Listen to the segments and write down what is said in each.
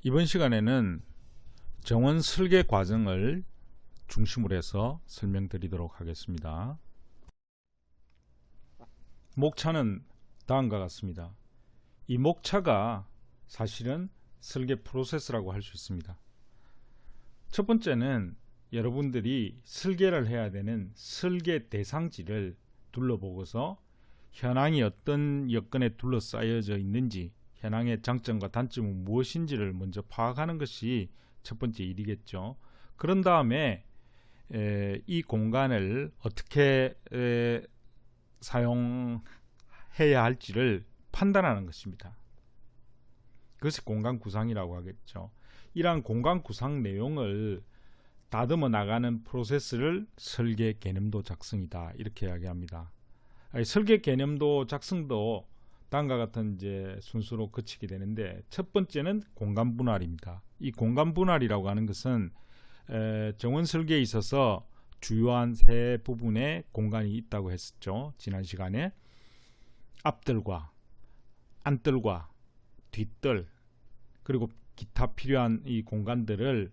이번 시간에는 정원 설계 과정을 중심으로 해서 설명드리도록 하겠습니다. 목차는 다음과 같습니다. 이 목차가 사실은 설계 프로세스라고 할 수 있습니다. 첫 번째는 여러분들이 설계를 해야 되는 설계 대상지를 둘러보고서 현황이 어떤 여건에 둘러싸여져 있는지, 현황의 장점과 단점은 무엇인지를 먼저 파악하는 것이 첫 번째 일이겠죠. 그런 다음에 이 공간을 어떻게 사용해야 할지를 판단하는 것입니다. 그것이 공간 구상이라고 하겠죠. 이러한 공간 구상 내용을 다듬어 나가는 프로세스를 설계 개념도 작성이다, 이렇게 이야기합니다. 설계 개념도 작성도 다음과 같은 이제 순서로 거치게 되는데, 첫 번째는 공간 분할입니다. 이 공간 분할이라고 하는 것은 정원 설계에 있어서 주요한 세 부분의 공간이 있다고 했었죠. 지난 시간에 앞뜰과 안뜰과 뒷뜰, 그리고 기타 필요한 이 공간들을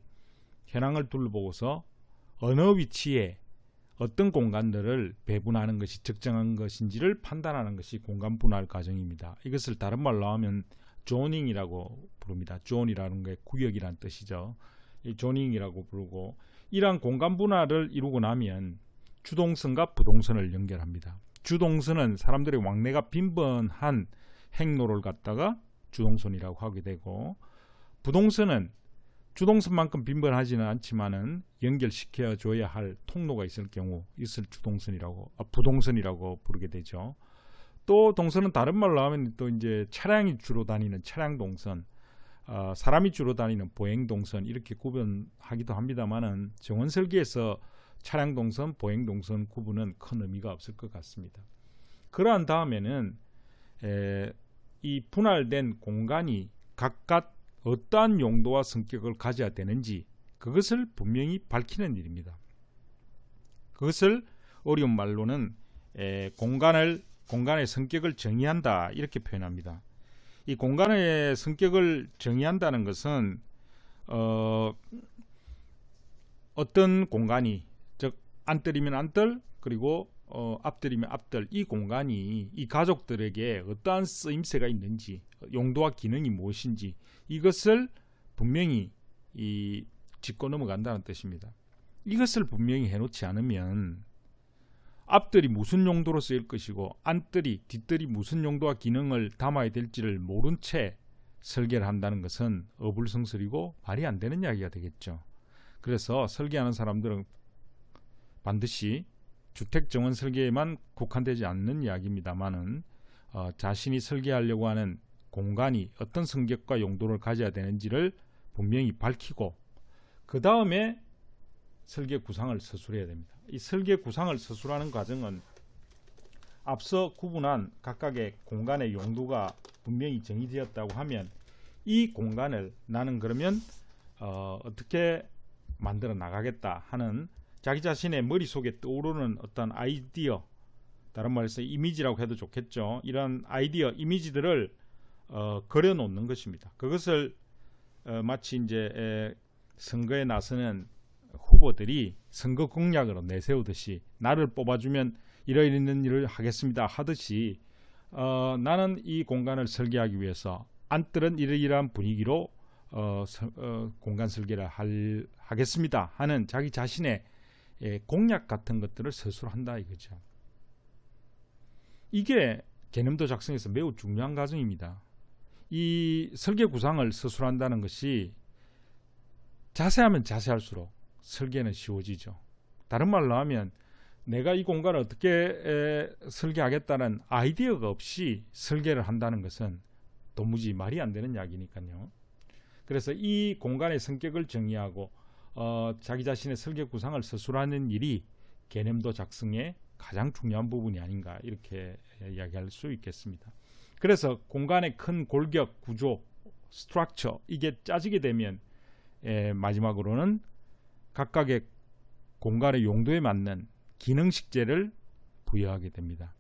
현황을 둘러보고서 어느 위치에 어떤 공간들을 배분하는 것이 적정한 것인지를 판단하는 것이 공간 분할 과정입니다. 이것을 다른 말로 하면 조닝이라고 부릅니다. 존이라는 게 구역이란 뜻이죠. 이 조닝이라고 부르고, 이러한 공간 분할을 이루고 나면 주동선과 부동선을 연결합니다. 주동선은 사람들의 왕래가 빈번한 행로를 갖다가 주동선이라고 하게 되고, 부동선은 주동선만큼 빈번하지는 않지만은 연결시켜 줘야 할 통로가 있을 경우 이것을 부동선이라고 부르게 되죠. 또 동선은 다른 말로 하면 또 이제 차량이 주로 다니는 차량 동선, 사람이 주로 다니는 보행 동선, 이렇게 구분하기도 합니다만은 정원 설계에서 차량 동선, 보행 동선 구분은 큰 의미가 없을 것 같습니다. 그러한 다음에는 이 분할된 공간이 각각 어떠한 용도와 성격을 가져야 되는지, 그것을 분명히 밝히는 일입니다. 그것을 어려운 말로는 공간의 성격을 정의한다, 이렇게 표현합니다. 이 공간의 성격을 정의한다는 것은 어떤 공간이, 즉 안뜰이면 안뜰, 그리고 앞뜰이면 앞뜰, 이 공간이 이 가족들에게 어떠한 쓰임새가 있는지, 용도와 기능이 무엇인지, 이것을 분명히 짚고 넘어간다는 뜻입니다. 이것을 분명히 해놓지 않으면 앞뜰이 무슨 용도로 쓰일 것이고 안뜰이, 뒷뜰이 무슨 용도와 기능을 담아야 될지를 모른 채 설계를 한다는 것은 어불성설이고 말이 안 되는 이야기가 되겠죠. 그래서 설계하는 사람들은 반드시 주택정원 설계에만 국한되지 않는 이야기입니다만은 자신이 설계하려고 하는 공간이 어떤 성격과 용도를 가져야 되는지를 분명히 밝히고, 그 다음에 설계 구상을 서술해야 됩니다. 이 설계 구상을 서술하는 과정은 앞서 구분한 각각의 공간의 용도가 분명히 정의되었다고 하면 이 공간을 나는 그러면 어떻게 만들어 나가겠다 하는 자기 자신의 머릿속에 떠오르는 어떤 아이디어, 다른 말해서 이미지라고 해도 좋겠죠. 이런 아이디어, 이미지들을 그려놓는 것입니다. 그것을 마치 이제 선거에 나서는 후보들이 선거 공약으로 내세우듯이, 나를 뽑아주면 이러이런 일을 하겠습니다 하듯이 나는 이 공간을 설계하기 위해서 안뜰은 이러이러한 분위기로 공간 설계를 하겠습니다 하는 자기 자신의 공약 같은 것들을 서술한다 이거죠. 이게 개념도 작성에서 매우 중요한 과정입니다. 이 설계 구상을 서술한다는 것이 자세하면 자세할수록 설계는 쉬워지죠. 다른 말로 하면 내가 이 공간을 어떻게 설계하겠다는 아이디어가 없이 설계를 한다는 것은 도무지 말이 안 되는 이야기니까요. 그래서 이 공간의 성격을 정의하고 자기 자신의 설계 구상을 서술하는 일이 개념도 작성의 가장 중요한 부분이 아닌가, 이렇게 이야기할 수 있겠습니다. 그래서 공간의 큰 골격, 구조, 스트럭처, 이게 짜지게 되면 마지막으로는 각각의 공간의 용도에 맞는 기능식재를 부여하게 됩니다.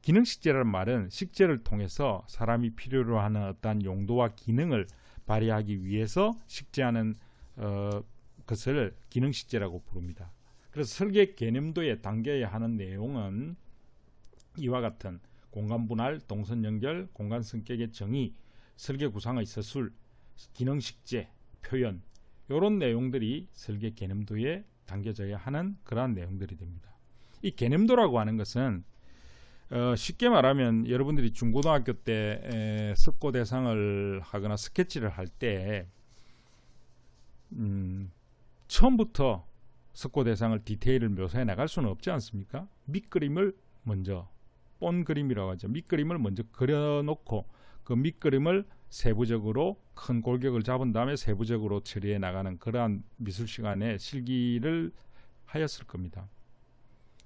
기능식재라는 말은 식재를 통해서 사람이 필요로 하는 어떠한 용도와 기능을 발휘하기 위해서 식재하는 것을 기능식재라고 부릅니다. 그래서 설계 개념도에 담겨야 하는 내용은 이와 같은 공간 분할, 동선 연결, 공간 성격의 정의, 설계 구상의 서술, 기능 식재, 표현, 이런 내용들이 설계 개념도에 담겨져야 하는 그러한 내용들이 됩니다. 이 개념도라고 하는 것은 쉽게 말하면 여러분들이 중고등학교 때 석고 대상을 하거나 스케치를 할 때 처음부터 석고 대상을 디테일을 묘사해 나갈 수는 없지 않습니까? 밑그림을 먼저, 본 그림이라고 하죠. 밑그림을 먼저 그려놓고 그 밑그림을 세부적으로 큰 골격을 잡은 다음에 세부적으로 처리해 나가는 그러한 미술 시간에 실기를 하였을 겁니다.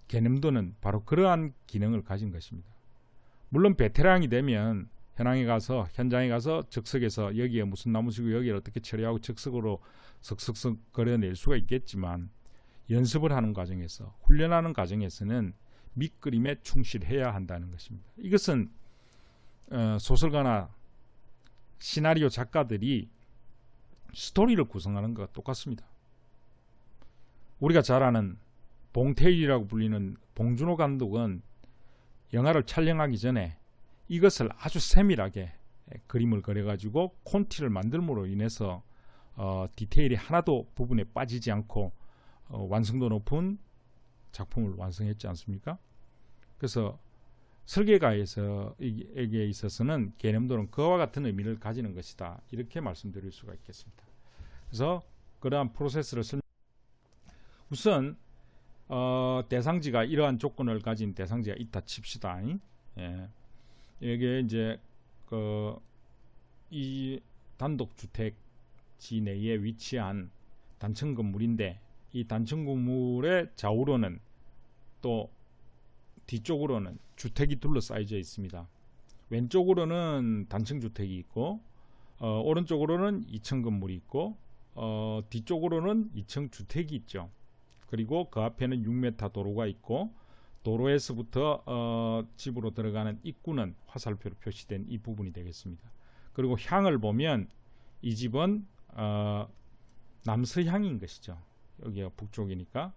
개념도는 바로 그러한 기능을 가진 것입니다. 물론 베테랑이 되면 현장에 가서 적석에서 여기에 무슨 나무시고 여기를 어떻게 처리하고 적석으로 석석석 그려낼 수가 있겠지만 연습을 하는 과정에서, 훈련하는 과정에서는 밑그림에 충실해야 한다는 것입니다. 이것은 소설가나 시나리오 작가들이 스토리를 구성하는 것과 똑같습니다. 우리가 잘 아는 봉태일이라고 불리는 봉준호 감독은 영화를 촬영하기 전에 이것을 아주 세밀하게 그림을 그려가지고 콘티를 만들므로 인해서 디테일이 하나도 부분에 빠지지 않고 완성도 높은 작품을 완성했지 않습니까? 그래서 설계가에게 있어서는 개념도는 그와 같은 의미를 가지는 것이다, 이렇게 말씀드릴 수가 있겠습니다. 그래서 그러한 프로세스를 우선 대상지가 이러한 조건을 가진 대상지가 있다 칩시다. 예. 이게 이제 이 단독주택지 내에 위치한 단층 건물인데, 이 단층 건물의 좌우로는 또 뒤쪽으로는 주택이 둘러싸여져 있습니다. 왼쪽으로는 단층 주택이 있고 오른쪽으로는 2층 건물이 있고 뒤쪽으로는 2층 주택이 있죠. 그리고 그 앞에는 6m 도로가 있고 도로에서부터 집으로 들어가는 입구는 화살표로 표시된 이 부분이 되겠습니다. 그리고 향을 보면 이 집은 남서향인 것이죠. 여기가 북쪽이니까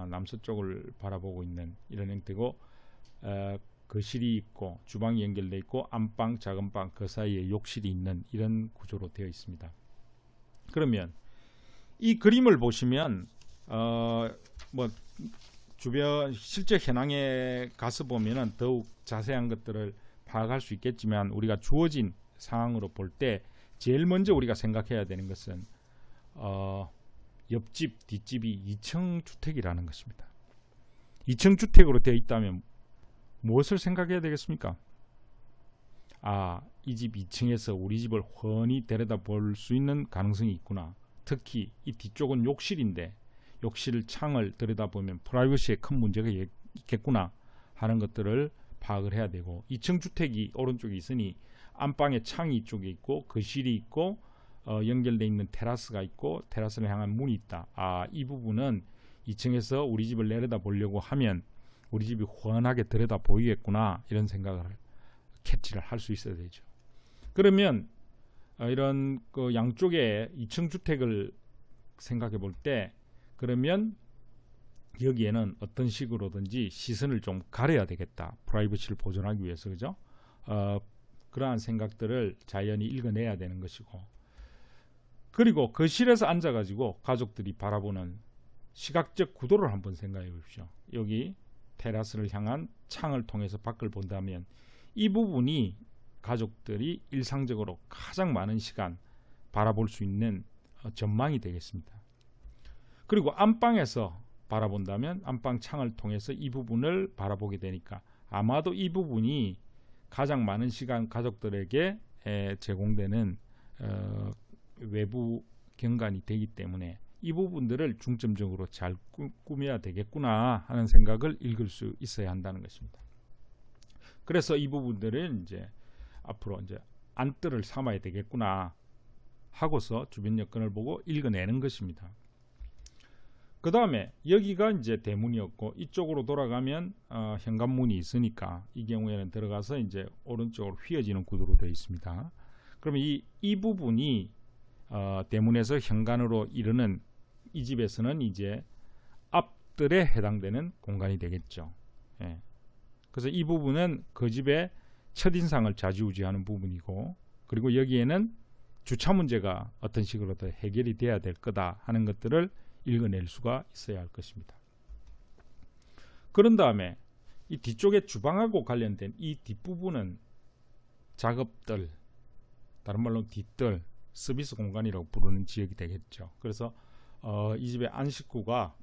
남서쪽을 바라보고 있는 이런 형태고, 거실이 있고 주방이 연결되어 있고 안방, 작은방, 그 사이에 욕실이 있는 이런 구조로 되어 있습니다. 그러면 이 그림을 보시면 주변 실제 현황에 가서 보면은 더욱 자세한 것들을 파악할 수 있겠지만, 우리가 주어진 상황으로 볼 때 제일 먼저 우리가 생각해야 되는 것은 옆집, 뒷집이 2층 주택이라는 것입니다. 2층 주택으로 되어 있다면 무엇을 생각해야 되겠습니까? 이 집 2층에서 우리 집을 훤히 들여다볼 수 있는 가능성이 있구나. 특히 이 뒤쪽은 욕실인데 욕실 창을 들여다보면 프라이버시에 큰 문제가 있겠구나 하는 것들을 파악을 해야 되고, 2층 주택이 오른쪽에 있으니 안방에 창이 이쪽에 있고 거실이 있고 연결되어 있는 테라스가 있고 테라스를 향한 문이 있다. 이 부분은 2층에서 우리 집을 내려다 보려고 하면 우리 집이 훤하게 들여다 보이겠구나, 이런 생각을 캐치를 할 수 있어야 되죠. 그러면 이런 양쪽에 2층 주택을 생각해 볼 때, 그러면 여기에는 어떤 식으로든지 시선을 좀 가려야 되겠다, 프라이버시를 보존하기 위해서. 그죠? 그러한 생각들을 자연히 읽어내야 되는 것이고, 그리고 거실에서 앉아가지고 가족들이 바라보는 시각적 구도를 한번 생각해 보십시오. 여기 테라스를 향한 창을 통해서 밖을 본다면 이 부분이 가족들이 일상적으로 가장 많은 시간 바라볼 수 있는 전망이 되겠습니다. 그리고 안방에서 바라본다면 안방 창을 통해서 이 부분을 바라보게 되니까 아마도 이 부분이 가장 많은 시간 가족들에게 제공되는 외부 경관이 되기 때문에 이 부분들을 중점적으로 잘 꾸며야 되겠구나 하는 생각을 읽을 수 있어야 한다는 것입니다. 그래서 이 부분들은 이제 앞으로 이제 안뜰을 삼아야 되겠구나 하고서 주변 여건을 보고 읽어내는 것입니다. 그 다음에 여기가 이제 대문이었고 이쪽으로 돌아가면 현관문이 있으니까 이 경우에는 들어가서 이제 오른쪽으로 휘어지는 구도로 되어 있습니다. 그러면 이 부분이 대문에서 현관으로 이르는 이 집에서는 이제 앞뜰에 해당되는 공간이 되겠죠. 예. 그래서 이 부분은 그 집의 첫인상을 좌지우지하는 부분이고, 그리고 여기에는 주차 문제가 어떤 식으로 더 해결이 돼야 될 거다 하는 것들을 읽어낼 수가 있어야 할 것입니다. 그런 다음에 이 뒤쪽에 주방하고 관련된 이 뒷부분은 작업들, 다른 말로 뒷뜰, 서비스 공간이라고 부르는 지역이 되겠죠. 그래서 이 집의 안 식구가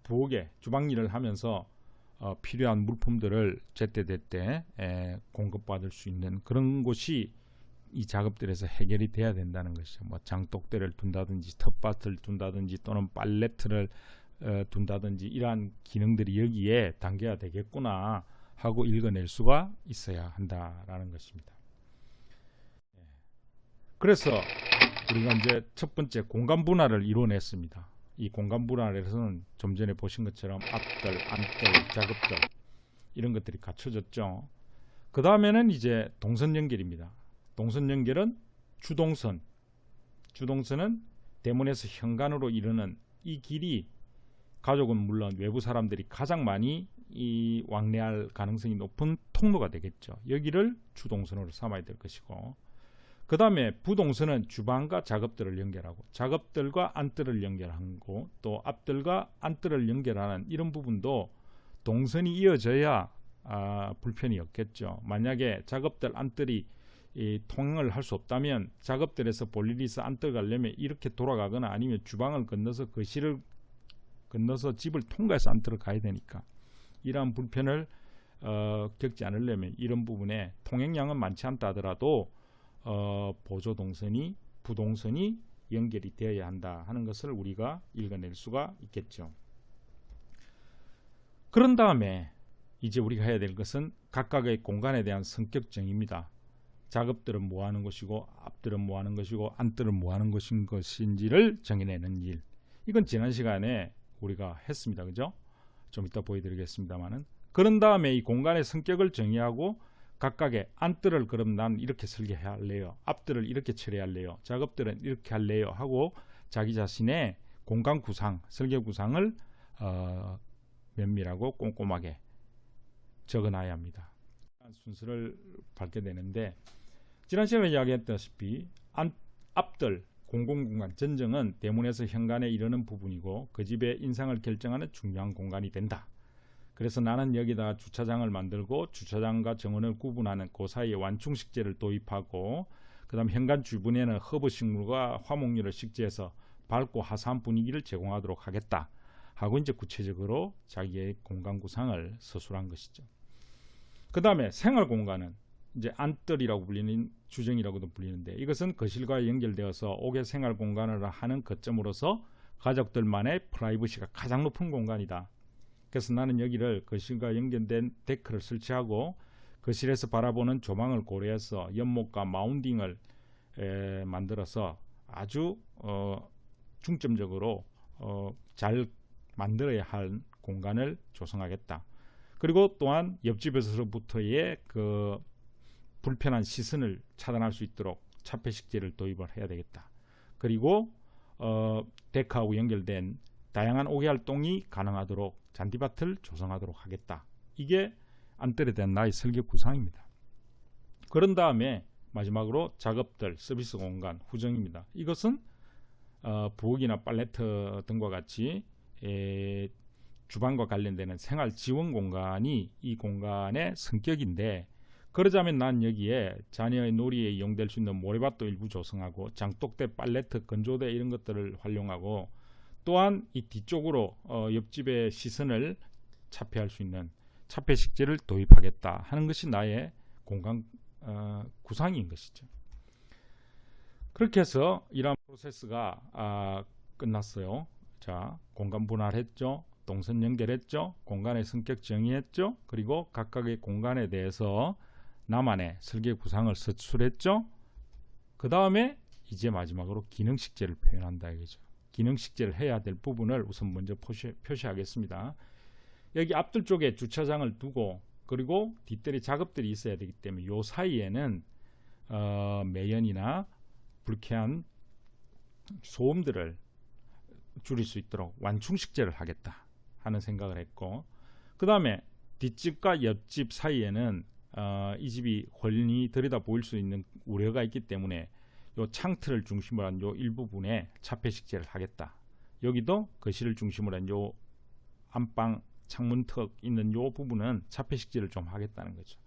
부엌에 주방 일을 하면서 필요한 물품들을 제때제때 공급받을 수 있는 그런 곳이 이 작업들에서 해결이 돼야 된다는 것이죠. 뭐 장독대를 둔다든지 텃밭을 둔다든지 또는 빨래틀을 둔다든지 이러한 기능들이 여기에 담겨야 되겠구나 하고 읽어낼 수가 있어야 한다라는 것입니다. 그래서 우리가 이제 첫 번째 공간 분할을 이뤄냈습니다. 이 공간 분할에서는 좀 전에 보신 것처럼 앞뜰, 안뜰, 작업들 이런 것들이 갖춰졌죠. 그 다음에는 이제 동선 연결입니다. 동선 연결은 주동선은 대문에서 현관으로 이르는 이 길이 가족은 물론 외부 사람들이 가장 많이 이 왕래할 가능성이 높은 통로가 되겠죠. 여기를 주동선으로 삼아야 될 것이고, 그 다음에 부동선은 주방과 작업들을 연결하고 작업들과 안뜰을 연결하고 또 앞뜰과 안뜰을 연결하는 이런 부분도 동선이 이어져야 불편이 없겠죠. 만약에 작업들 안뜰이 통행을 할 수 없다면 작업들에서 볼 일이 있어 안뜰 가려면 이렇게 돌아가거나 아니면 주방을 건너서 거실을 건너서 집을 통과해서 안뜰을 가야 되니까 이러한 불편을 겪지 않으려면 이런 부분에 통행량은 많지 않다 하더라도 보조 동선이 부동선이 연결이 되어야 한다 하는 것을 우리가 읽어낼 수가 있겠죠. 그런 다음에 이제 우리가 해야 될 것은 각각의 공간에 대한 성격 정의입니다. 작업들은 뭐 하는 것이고 앞뜰은 뭐 하는 것이고 안뜰은 뭐 하는 것인지를 정해내는 일. 이건 지난 시간에 우리가 했습니다. 그죠? 좀 이따 보여드리겠습니다만은. 그런 다음에 이 공간의 성격을 정의하고 각각의 안뜰을 그럼 난 이렇게 설계할래요. 앞뜰을 이렇게 처리할래요. 작업들은 이렇게 할래요. 하고 자기 자신의 공간 구상, 설계 구상을 면밀하고 꼼꼼하게 적어놔야 합니다. 순서를 밟게 되는데 지난 시간에 이야기했다시피 앞뜰, 공공공간, 전정은 대문에서 현관에 이르는 부분이고 그 집의 인상을 결정하는 중요한 공간이 된다. 그래서 나는 여기다 주차장을 만들고 주차장과 정원을 구분하는 그 사이에 완충식재를 도입하고 그 다음 현관 주변에는 허브식물과 화목류를 식재해서 밝고 화사한 분위기를 제공하도록 하겠다 하고 이제 구체적으로 자기의 공간 구상을 서술한 것이죠. 그 다음에 생활 공간은 이제 안뜰이라고 불리는 주정이라고도 불리는데 이것은 거실과 연결되어서 옥외 생활 공간을 하는 거점으로서 가족들만의 프라이버시가 가장 높은 공간이다. 그래서 나는 여기를 거실과 연결된 데크를 설치하고 거실에서 바라보는 조망을 고려해서 연못과 마운딩을 만들어서 아주 중점적으로 잘 만들어야 할 공간을 조성하겠다. 그리고 또한 옆집에서부터의 그 불편한 시선을 차단할 수 있도록 차폐식재를 도입을 해야 되겠다. 그리고 데크하고 연결된 다양한 옥외 활동이 가능하도록 잔디밭을 조성하도록 하겠다. 이게 안뜰에 대한 나의 설계 구상입니다. 그런 다음에 마지막으로 작업들, 서비스 공간, 후정입니다. 이것은 부엌이나 빨래터 등과 같이 주방과 관련되는 생활 지원 공간이 이 공간의 성격인데, 그러자면 난 여기에 자녀의 놀이에 이용될 수 있는 모래밭도 일부 조성하고 장독대, 빨래터, 건조대 이런 것들을 활용하고 또한 이 뒤쪽으로 옆집의 시선을 차폐할 수 있는 차폐식재를 도입하겠다 하는 것이 나의 공간 구상인 것이죠. 그렇게 해서 이러한 프로세스가 끝났어요. 자, 공간 분할했죠. 동선 연결했죠. 공간의 성격 정의했죠. 그리고 각각의 공간에 대해서 나만의 설계 구상을 서술했죠. 그 다음에 이제 마지막으로 기능식재를 표현한다 이거죠. 기능 식재를 해야 될 부분을 우선 먼저 표시하겠습니다. 여기 앞뜰 쪽에 주차장을 두고 그리고 뒷뜰에 작업들이 있어야 되기 때문에 요 사이에는 매연이나 불쾌한 소음들을 줄일 수 있도록 완충 식재를 하겠다 하는 생각을 했고, 그 다음에 뒷집과 옆집 사이에는 이 집이 훤히 들여다 보일 수 있는 우려가 있기 때문에 요 창틀을 중심으로 한 요 일부분에 차폐 식재를 하겠다. 여기도 거실을 중심으로 한 요 안방 창문턱 있는 요 부분은 차폐 식재를 좀 하겠다는 거죠.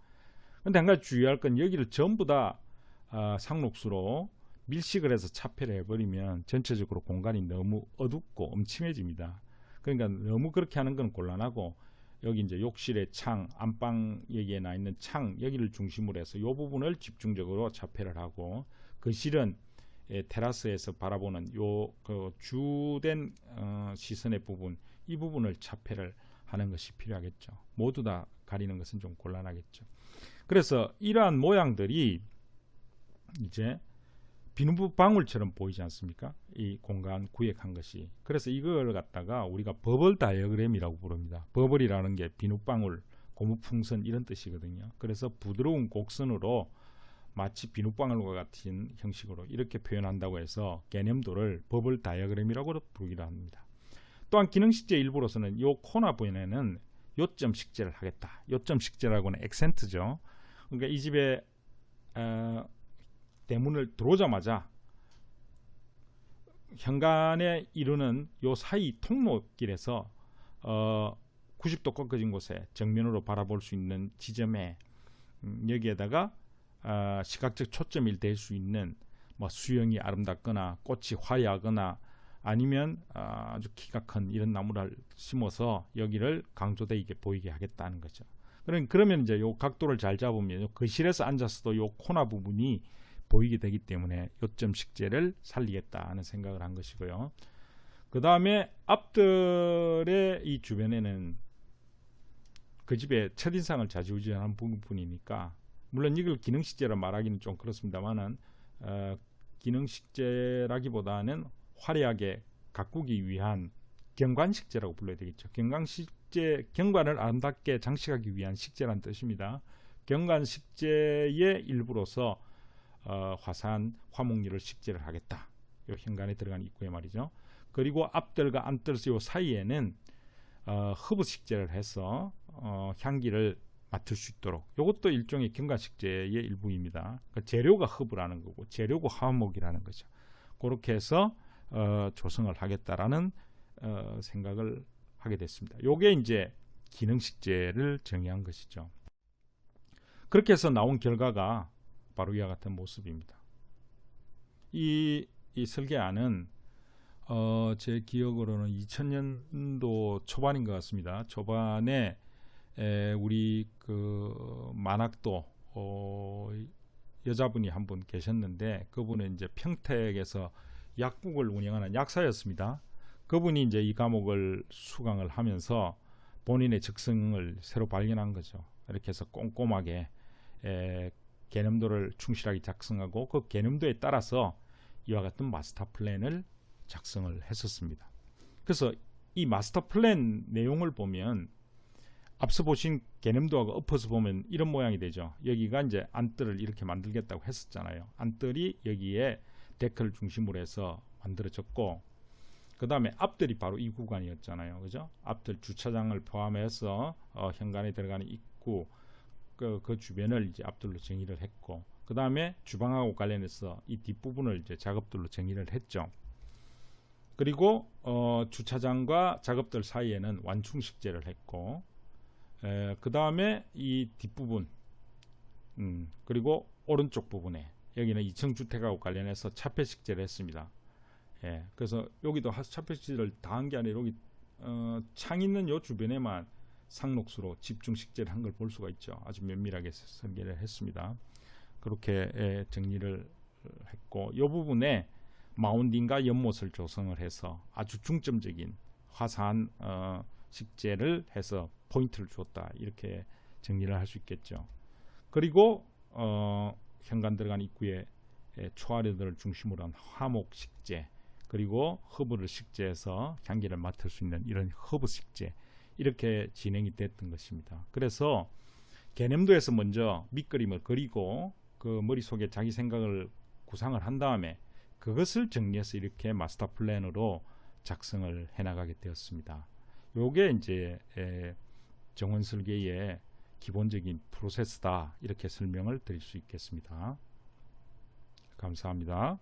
근데 한 가지 주의할 건 여기를 전부 다 상록수로 밀식을 해서 차폐를 해버리면 전체적으로 공간이 너무 어둡고 음침해집니다. 그러니까 너무 그렇게 하는 건 곤란하고, 여기 이제 욕실의 창, 안방 여기에 나 있는 창 여기를 중심으로 해서 이 부분을 집중적으로 차폐를 하고, 거실은 테라스에서 바라보는 요 그 주된 시선의 부분, 이 부분을 차폐를 하는 것이 필요하겠죠. 모두 다 가리는 것은 좀 곤란하겠죠. 그래서 이러한 모양들이 이제 비누방울처럼 보이지 않습니까? 이 공간 구획한 것이. 그래서 이걸 갖다가 우리가 버블 다이어그램이라고 부릅니다. 버블이라는 게 비누방울, 고무풍선 이런 뜻이거든요. 그래서 부드러운 곡선으로 마치 비누방울과 같은 형식으로 이렇게 표현한다고 해서 개념도를 버블 다이어그램이라고 부르기도 합니다. 또한 기능식재 일부로서는 요 코너 부분에는 요점 식재를 하겠다. 요점 식재라고는 액센트죠. 그러니까 이 집에 대문을 들어오자마자 현관에 이르는 요 사이 통로길에서 90도 꺾어진 곳에 정면으로 바라볼 수 있는 지점에 여기에다가 시각적 초점이 될 수 있는 뭐 수영이 아름답거나 꽃이 화려하거나 아니면 아주 키가 큰 이런 나무를 심어서 여기를 강조돼 있게 보이게 하겠다는 거죠. 그러면 이제 요 각도를 잘 잡으면 거실에서 앉았어도 요 코너 부분이 보이게 되기 때문에 요점 식재를 살리겠다 하는 생각을 한 것이고요. 그 다음에 앞뜰의 이 주변에는 그 집의 첫인상을 좌지우지하는 부분이니까, 물론 이걸 기능식재라 말하기는 좀 그렇습니다만은 기능식재라기보다는 화려하게 가꾸기 위한 경관식재라고 불러야 되겠죠. 경관식재, 경관을 아름답게 장식하기 위한 식재란 뜻입니다. 경관식재의 일부로서 화사한 화목리를 식재를 하겠다. 요 현관에 들어간 입구에 말이죠. 그리고 앞뜰과 안뜰 요 사이에는 허브 식재를 해서 향기를 맡을 수 있도록, 이것도 일종의 경관식재의 일부입니다. 그러니까 재료가 허브라는 거고 재료고 화목이라는 거죠. 그렇게 해서 조성을 하겠다라는 생각을 하게 됐습니다. 요게 이제 기능식재를 정의한 것이죠. 그렇게 해서 나온 결과가 바로 이와 같은 모습입니다. 이 설계안은 제 기억으로는 2000년도 초반인 것 같습니다. 초반에 우리 그 만학도 여자분이 한 분 계셨는데, 그분은 이제 평택에서 약국을 운영하는 약사였습니다. 그분이 이제 이 과목을 수강을 하면서 본인의 적성을 새로 발견한 거죠. 이렇게 해서 꼼꼼하게 개념도를 충실하게 작성하고 그 개념도에 따라서 이와 같은 마스터 플랜을 작성을 했었습니다. 그래서 이 마스터 플랜 내용을 보면 앞서 보신 개념도하고 엎어서 보면 이런 모양이 되죠. 여기가 이제 안뜰을 이렇게 만들겠다고 했었잖아요. 안뜰이 여기에 데크를 중심으로 해서 만들어졌고, 그 다음에 앞뜰이 바로 이 구간이었잖아요. 그죠? 앞뜰 주차장을 포함해서 현관에 들어가는 입구, 그 주변을 이제 앞뜰로 정의를 했고, 그 다음에 주방하고 관련해서 이 뒷부분을 이제 작업들로 정의를 했죠. 그리고 주차장과 작업들 사이에는 완충식재를 했고, 그 다음에 이 뒷부분, 그리고 오른쪽 부분에 여기는 2층 주택하고 관련해서 차폐식재를 했습니다. 그래서 여기도 차폐식재를 다 한 게 아니라 여기 창 있는 요 주변에만 상록수로 집중식재를 한 걸 볼 수가 있죠. 아주 면밀하게 설계를 했습니다. 그렇게 정리를 했고, 이 부분에 마운딩과 연못을 조성을 해서 아주 중점적인 화사한 식재를 해서 포인트를 주었다, 이렇게 정리를 할 수 있겠죠. 그리고 현관 들어간 입구에 초아래들을 중심으로 한 화목 식재, 그리고 허브를 식재해서 향기를 맡을 수 있는 이런 허브 식재, 이렇게 진행이 됐던 것입니다. 그래서 개념도에서 먼저 밑그림을 그리고 그 머릿속에 자기 생각을 구상을 한 다음에 그것을 정리해서 이렇게 마스터 플랜으로 작성을 해나가게 되었습니다. 요게 이제 정원 설계의 기본적인 프로세스다, 이렇게 설명을 드릴 수 있겠습니다. 감사합니다.